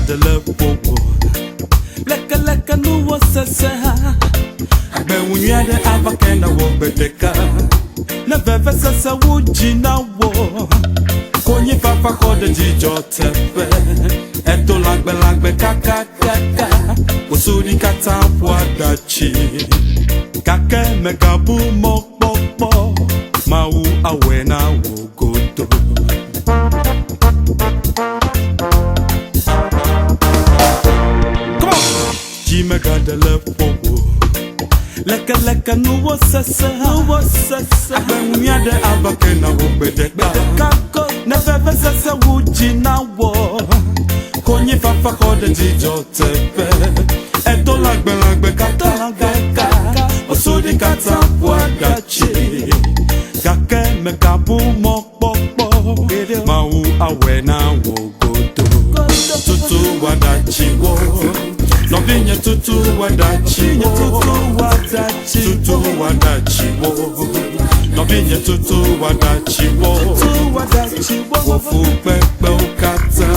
the love for Leka no was sasa Be unya de abakena wo bedeka Na veve sasa wuji na wo Konyi papa kode jijo tepe Eto lagbe kaka Usuri kata wadachi Kake megabu mokpokpo Mau awena wo godo Jime gada lepo Leka no was sasa Abe unya de abakena wo bedeka Na veve sasa wuji na wo Konyi papa kode jijo tepe Eto lagbe kata Osodi kata wadachi Kake mekabu mokpokpo Mau awena wo godo Tutu wadachi wo Novinye tutu wadachi wo Tutu wadachi wo Novinye tutu wadachi wo Wofu pepe ukata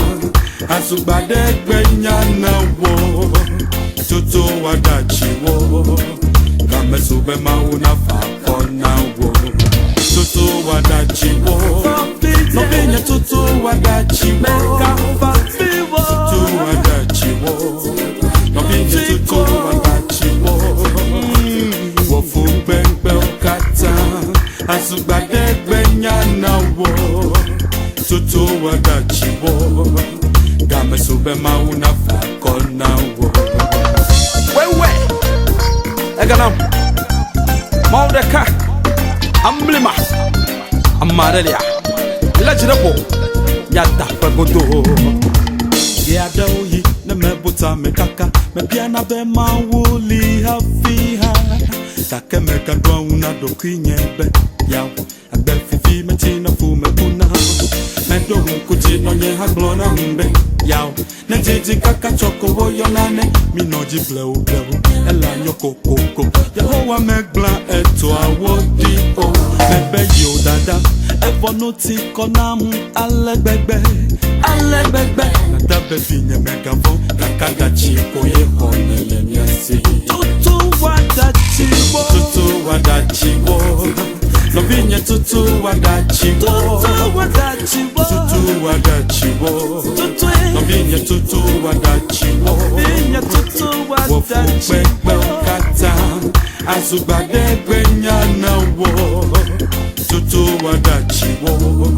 Asubade nyana wo Tutu wadachi wo Kame sube mauna fakona wo Tutu wadachi wo Novinye tutu wadachi wo Tutu wadachi wo Novinye tutu wadachi wo Wofu pepe ukata Asubade nyana wo Tutu wadachi wo Kame sube mauna fakona wo Wewe Eganam Maudeka Amblima Amarelia Lajirabo Yada Pagodo Yadoyi na mebuta mekaka Mebiana be mawuli hafiha Kake mekadwa una dokinyebe Yaw Agbe fifi metina fume kuna Medo mkuti nonye haglona mbe Yaw Nejiji kaka choko woyo nane Minoji bleu Ela nyoko koko Yahowa megbla eto awodi o Mebe yo dada Evo noti konam alegbegbe Nadabe finye megafon Nakada chiko ye honele nyasi Tutu wadachi wo Novinye tutu wadachi wo Novinye tutu wadachi wo Wofu pepe ukata Azubade nyana wo Tutu wadachi wo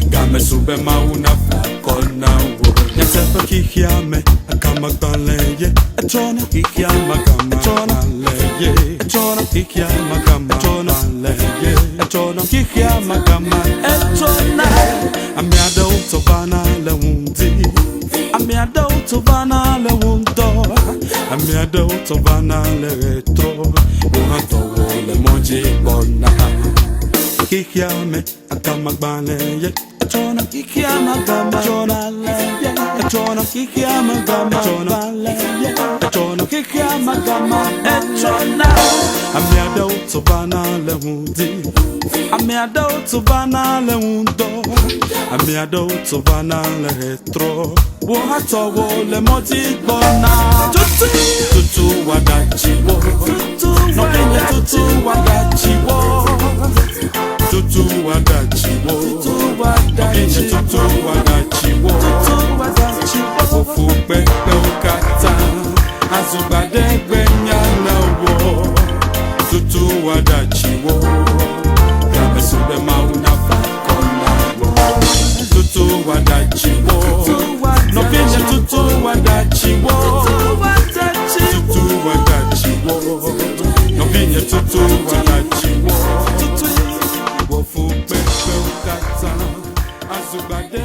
Game sube mauna fakona wo Nyasepa kihiame Akama galeye Achona kihiama kama galeye Achona kihiama kama galeye Achona kihiama kama Achona Amiada utobana le wundi Amiada utobana le wundo Amiada utobana le retro Uhato wo le moji bona Kihiame Akama galeye Achona kihiama kama galeye Achona kihiama kama galeye Achona kihiama kama Achona Amiada utobana le wundi Amiada utobana le wundo Amiada utobana le retro Wohato wo le moti bona Tutu wadachi wo Novinye tutu wadachi wo Tutu wadachi wo Novinye tutu wadachi wo Wofu pepe ukata Azubade nyana wo Tutu wadachi wo Kame sube mauna fakona wo Tutu wadachi wo Novinye tutu wadachi wo Tutu wadachi wo Novinye tutu wadachi wo Wofu pepe ukata Azubade